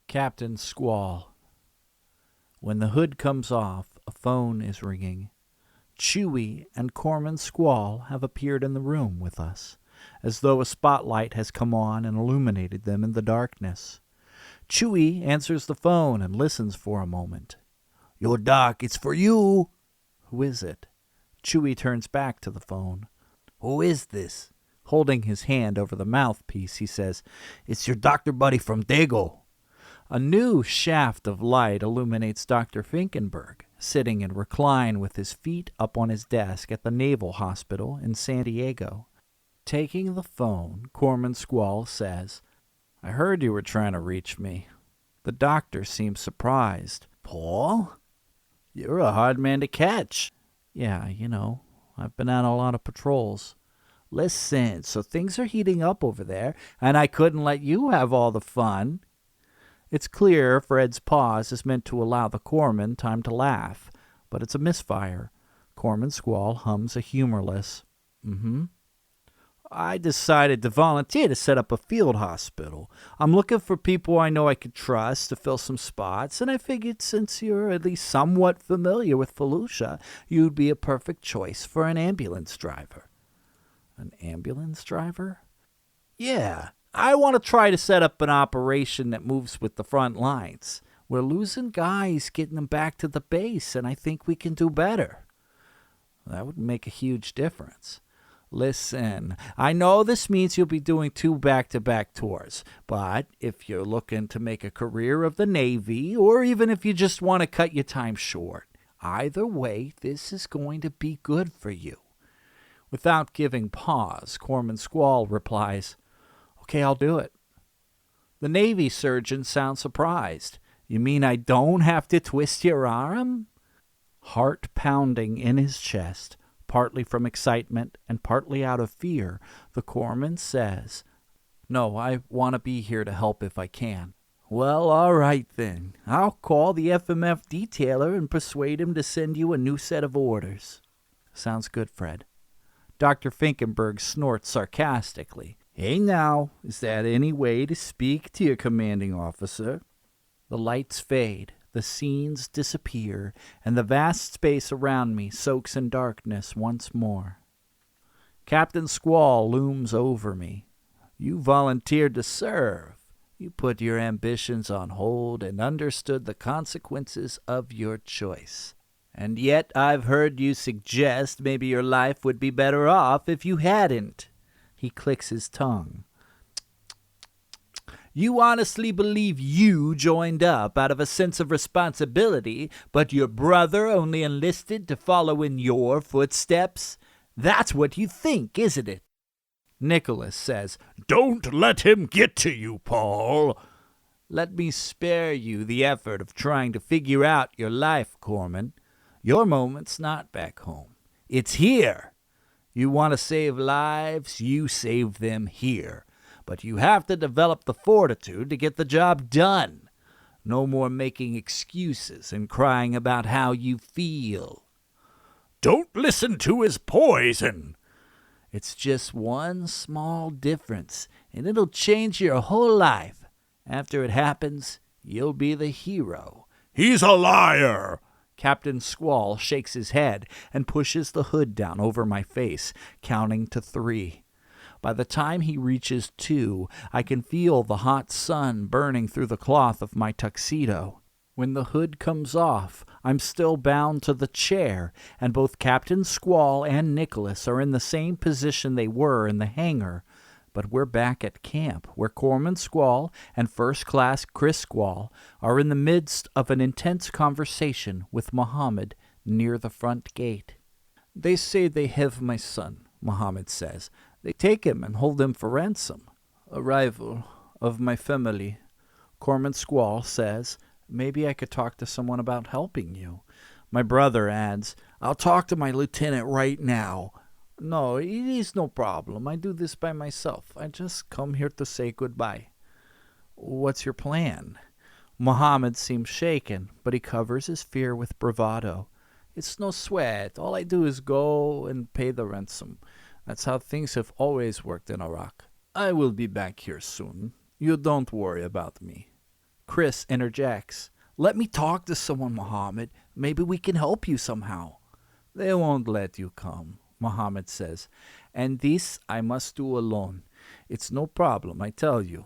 Captain Squall. When the hood comes off, a phone is ringing. Chewie and Corpsman Squall have appeared in the room with us, as though a spotlight has come on and illuminated them in the darkness. Chewie answers the phone and listens for a moment. "Yo, Doc, it's for you." "Who is it?" Chewie turns back to the phone. "Who is this?" Holding his hand over the mouthpiece, he says, "It's your doctor buddy from Dago." A new shaft of light illuminates Dr. Finkenberg, sitting in recline with his feet up on his desk at the Naval Hospital in San Diego. Taking the phone, Corpsman Squall says, "I heard you were trying to reach me." The doctor seems surprised. "Paul? You're a hard man to catch." "Yeah, I've been on a lot of patrols." "Listen, so things are heating up over there, and I couldn't let you have all the fun." It's clear Fred's pause is meant to allow the corpsman time to laugh, but it's a misfire. Corpsman Squall hums a humorless, "I decided to volunteer to set up a field hospital. I'm looking for people I know I could trust to fill some spots, and I figured since you're at least somewhat familiar with Felucia, you'd be a perfect choice for an ambulance driver." "An ambulance driver?" "Yeah. I want to try to set up an operation that moves with the front lines. We're losing guys, getting them back to the base, and I think we can do better." "That would make a huge difference." "Listen, I know this means you'll be doing 2 back-to-back tours, but if you're looking to make a career of the Navy, or even if you just want to cut your time short, either way, this is going to be good for you." Without giving pause, Corpsman Squall replies, "Okay, I'll do it." The Navy surgeon sounds surprised. "You mean I don't have to twist your arm?" Heart pounding in his chest, partly from excitement and partly out of fear, the corpsman says, "No, I want to be here to help if I can." "Well, all right then. I'll call the FMF detailer and persuade him to send you a new set of orders." "Sounds good, Fred." Dr. Finkenberg snorts sarcastically. "Hey now, is that any way to speak to your commanding officer?" The lights fade, the scenes disappear, and the vast space around me soaks in darkness once more. Captain Squall looms over me. "You volunteered to serve. You put your ambitions on hold and understood the consequences of your choice. And yet I've heard you suggest maybe your life would be better off if you hadn't." He clicks his tongue. "You honestly believe you joined up out of a sense of responsibility, but your brother only enlisted to follow in your footsteps? That's what you think, isn't it?" Nicholas says, "Don't let him get to you, Paul." "Let me spare you the effort of trying to figure out your life, Corpsman. Your moment's not back home. It's here. You want to save lives, you save them here. But you have to develop the fortitude to get the job done. No more making excuses and crying about how you feel." "Don't listen to his poison." "It's just one small difference, and it'll change your whole life. After it happens, you'll be the hero." "He's a liar." Captain Squall shakes his head and pushes the hood down over my face, counting to 3. By the time he reaches 2, I can feel the hot sun burning through the cloth of my tuxedo. When the hood comes off, I'm still bound to the chair, and both Captain Squall and Nicholas are in the same position they were in the hangar. But we're back at camp, where Corpsman Squall and First Class Chris Squall are in the midst of an intense conversation with Mohammed near the front gate. "They say they have my son," Mohammed says. "They take him and hold him for ransom." "A rival of my family." Corpsman Squall says, "Maybe I could talk to someone about helping you." My brother adds, "I'll talk to my lieutenant right now." "No, it is no problem. I do this by myself. I just come here to say goodbye." "What's your plan?" Mohammed seems shaken, but he covers his fear with bravado. "It's no sweat. All I do is go and pay the ransom. That's how things have always worked in Iraq. I will be back here soon. You don't worry about me." Chris interjects. Let me talk to someone, Mohammed. Maybe we can help you somehow. They won't let you come, Mohammed says. And this I must do alone. It's no problem, I tell you.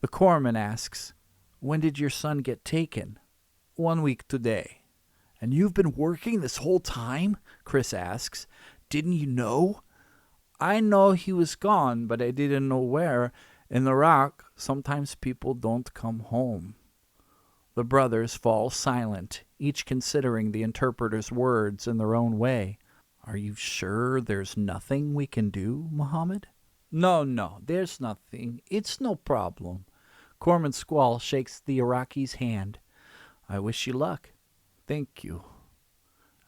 The corpsman asks, when did your son get taken? 1 week today. And you've been working this whole time? Chris asks. Didn't you know? I know he was gone, but I didn't know where. In Iraq, sometimes people don't come home. The brothers fall silent, each considering the interpreter's words in their own way. Are you sure there's nothing we can do, Mohammed? No, there's nothing. It's no problem. Captain Squall shakes the Iraqi's hand. I wish you luck. Thank you.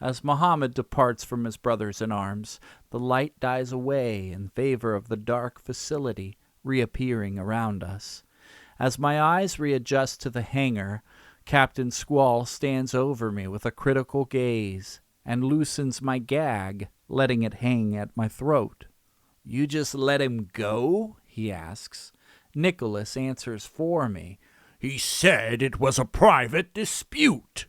As Mohammed departs from his brothers in arms, the light dies away in favor of the dark facility reappearing around us. As my eyes readjust to the hangar, Captain Squall stands over me with a critical gaze and loosens my gag, letting it hang at my throat. You just let him go? He asks. Nicholas answers for me. He said it was a private dispute.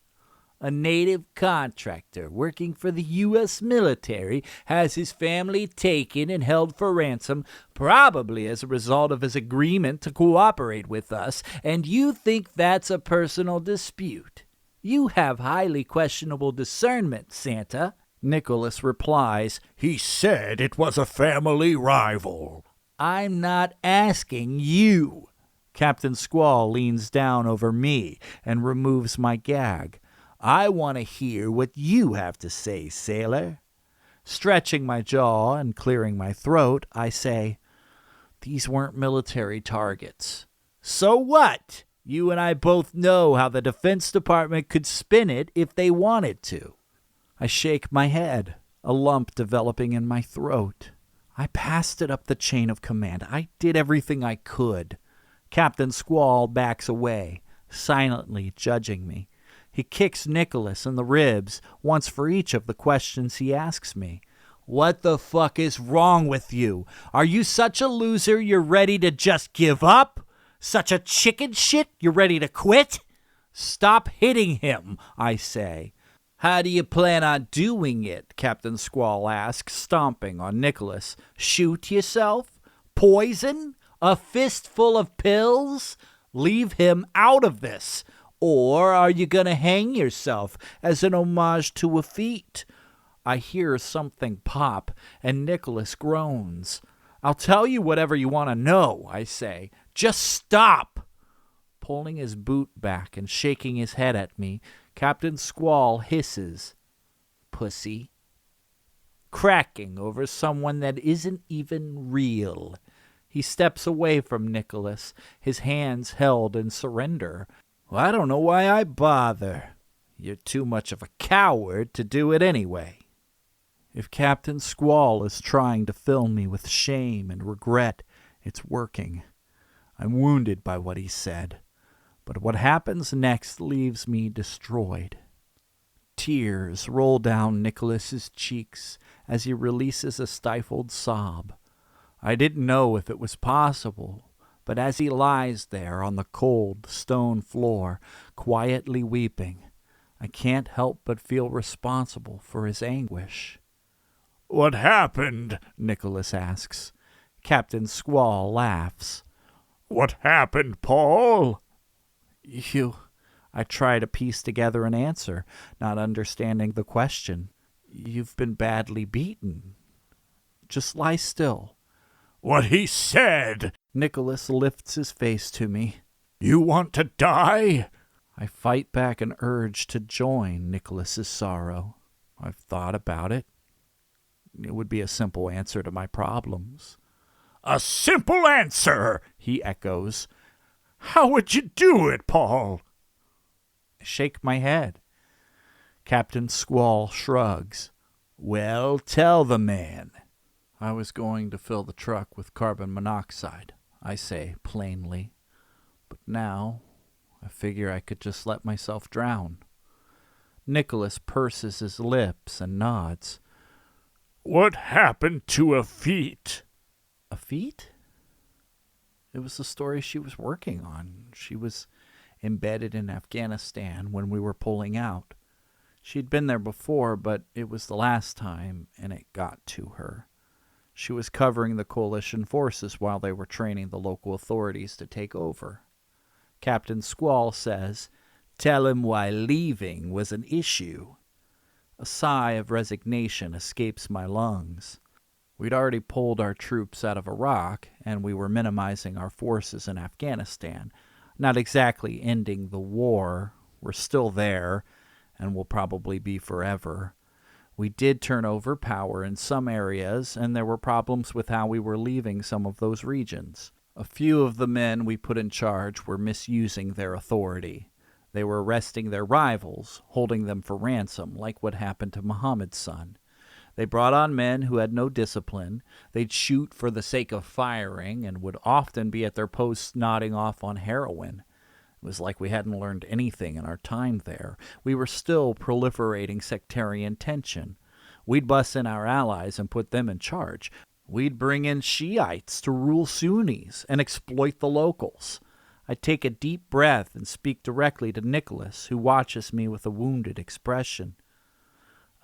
A native contractor working for the U.S. military has his family taken and held for ransom, probably as a result of his agreement to cooperate with us, and you think that's a personal dispute. You have highly questionable discernment, Santa. Nicholas replies, He said it was a family rival. I'm not asking you. Captain Squall leans down over me and removes my gag. I want to hear what you have to say, sailor. Stretching my jaw and clearing my throat, I say, These weren't military targets. So what? You and I both know how the Defense Department could spin it if they wanted to. I shake my head, a lump developing in my throat. I passed it up the chain of command. I did everything I could. Captain Squall backs away, silently judging me. He kicks Nicholas in the ribs, once for each of the questions he asks me. What the fuck is wrong with you? Are you such a loser you're ready to just give up? Such a chicken shit you're ready to quit? Stop hitting him, I say. How do you plan on doing it? Captain Squall asks, stomping on Nicholas. Shoot yourself? Poison? A fistful of pills? Leave him out of this. Or are you going to hang yourself as an homage to a feat? I hear something pop, and Nicholas groans. I'll tell you whatever you want to know, I say. Just stop. Pulling his boot back and shaking his head at me, Captain Squall hisses, Pussy. Cracking over someone that isn't even real. He steps away from Nicholas, his hands held in surrender. Well, I don't know why I bother. You're too much of a coward to do it anyway. If Captain Squall is trying to fill me with shame and regret, it's working. I'm wounded by what he said, but what happens next leaves me destroyed. Tears roll down Nicholas's cheeks as he releases a stifled sob. I didn't know if it was possible, but as he lies there on the cold stone floor, quietly weeping, I can't help but feel responsible for his anguish. What happened? Nicholas asks. Captain Squall laughs. What happened, Paul? I try to piece together an answer, not understanding the question. You've been badly beaten. Just lie still. What he said! Nicholas lifts his face to me. You want to die? I fight back an urge to join Nicholas's sorrow. I've thought about it. It would be a simple answer to my problems. A simple answer, he echoes. How would you do it, Paul? I shake my head. Captain Squall shrugs. Well, tell the man. I was going to fill the truck with carbon monoxide, I say plainly. But now I figure I could just let myself drown. Nicholas purses his lips and nods. What happened to a feat? A feat? It was the story she was working on. She was embedded in Afghanistan when we were pulling out. She'd been there before, but it was the last time, and it got to her. She was covering the coalition forces while they were training the local authorities to take over. Captain Squall says, "Tell him why leaving was an issue." A sigh of resignation escapes my lungs. We'd already pulled our troops out of Iraq, and we were minimizing our forces in Afghanistan. Not exactly ending the war. We're still there, and will probably be forever. We did turn over power in some areas, and there were problems with how we were leaving some of those regions. A few of the men we put in charge were misusing their authority. They were arresting their rivals, holding them for ransom, like what happened to Muhammad's son. They brought on men who had no discipline. They'd shoot for the sake of firing and would often be at their posts nodding off on heroin. It was like we hadn't learned anything in our time there. We were still proliferating sectarian tension. We'd bust in our allies and put them in charge. We'd bring in Shiites to rule Sunnis and exploit the locals. I take a deep breath and speak directly to Nicholas, who watches me with a wounded expression.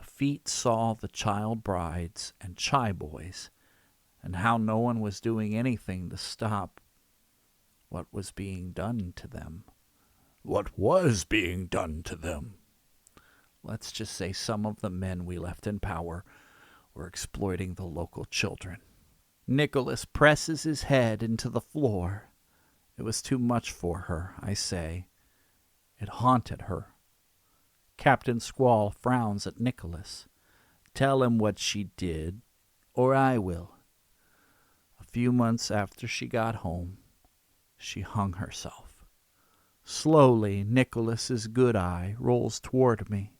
Feet saw the child brides and chai boys, and how no one was doing anything to stop what was being done to them. What was being done to them? Let's just say some of the men we left in power were exploiting the local children. Nicholas presses his head into the floor. It was too much for her, I say. It haunted her. Captain Squall frowns at Nicholas. Tell him what she did, or I will. A few months after she got home, she hung herself. Slowly, Nicholas's good eye rolls toward me.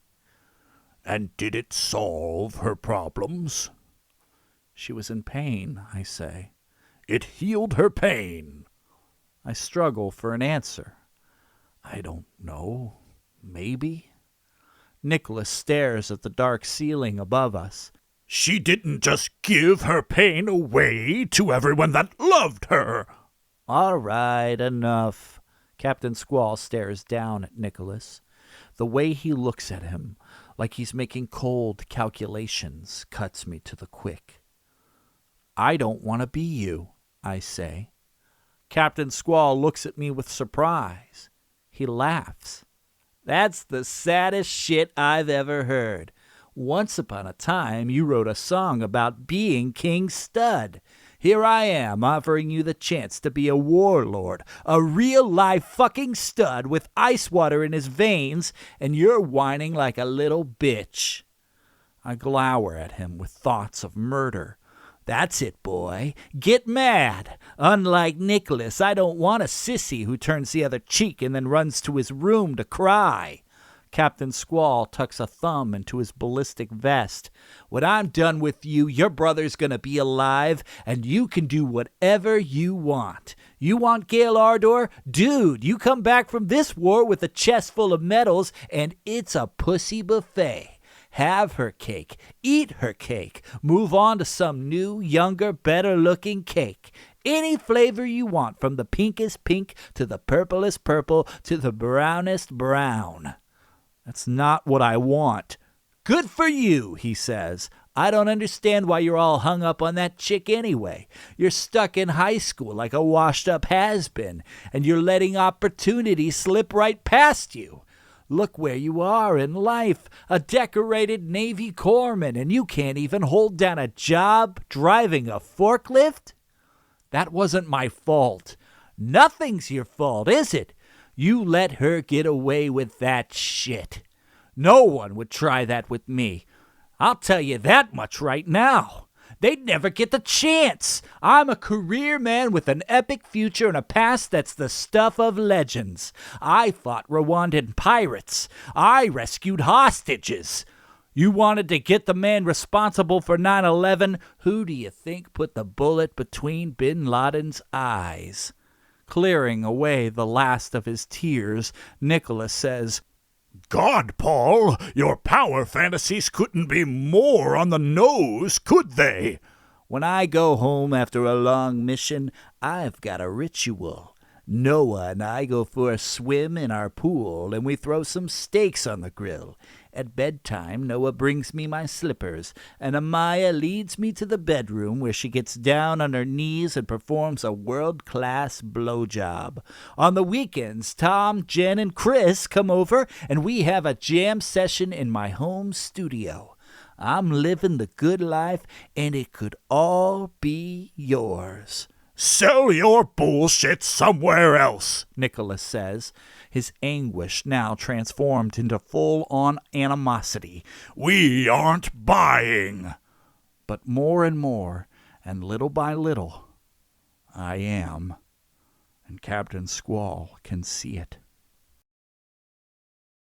And did it solve her problems? She was in pain, I say. It healed her pain. I struggle for an answer. I don't know. Maybe. Nicholas stares at the dark ceiling above us. She didn't just give her pain away to everyone that loved her. All right, enough. Captain Squall stares down at Nicholas. The way he looks at him, like he's making cold calculations, cuts me to the quick. I don't want to be you, I say. Captain Squall looks at me with surprise. He laughs. That's the saddest shit I've ever heard. Once upon a time, you wrote a song about being King Stud. Here I am offering you the chance to be a warlord, a real-life fucking stud with ice water in his veins, and you're whining like a little bitch. I glower at him with thoughts of murder. That's it, boy. Get mad. Unlike Nicholas, I don't want a sissy who turns the other cheek and then runs to his room to cry. Captain Squall tucks a thumb into his ballistic vest. When I'm done with you, your brother's gonna be alive, and you can do whatever you want. You want Gail Ardor? Dude, you come back from this war with a chest full of medals, and it's a pussy buffet. Have her cake, eat her cake, move on to some new, younger, better-looking cake. Any flavor you want, from the pinkest pink to the purplest purple to the brownest brown. That's not what I want. Good for you, he says. I don't understand why you're all hung up on that chick anyway. You're stuck in high school like a washed-up has-been, and you're letting opportunities slip right past you. Look where you are in life, a decorated Navy Corpsman, and you can't even hold down a job driving a forklift? That wasn't my fault. Nothing's your fault, is it? You let her get away with that shit. No one would try that with me. I'll tell you that much right now. They'd never get the chance. I'm a career man with an epic future and a past that's the stuff of legends. I fought Rwandan pirates. I rescued hostages. You wanted to get the man responsible for 9/11? Who do you think put the bullet between Bin Laden's eyes? Clearing away the last of his tears, Nicholas says, God, Paul, your power fantasies couldn't be more on the nose, could they? When I go home after a long mission, I've got a ritual. Noah and I go for a swim in our pool, and we throw some steaks on the grill. At bedtime, Noah brings me my slippers, and Amaya leads me to the bedroom where she gets down on her knees and performs a world-class blowjob. On the weekends, Tom, Jen, and Chris come over, and we have a jam session in my home studio. I'm living the good life, and it could all be yours. Sell your bullshit somewhere else, Nicholas says, his anguish now transformed into full-on animosity. We aren't buying. But more and more, and little by little, I am. And Captain Squall can see it.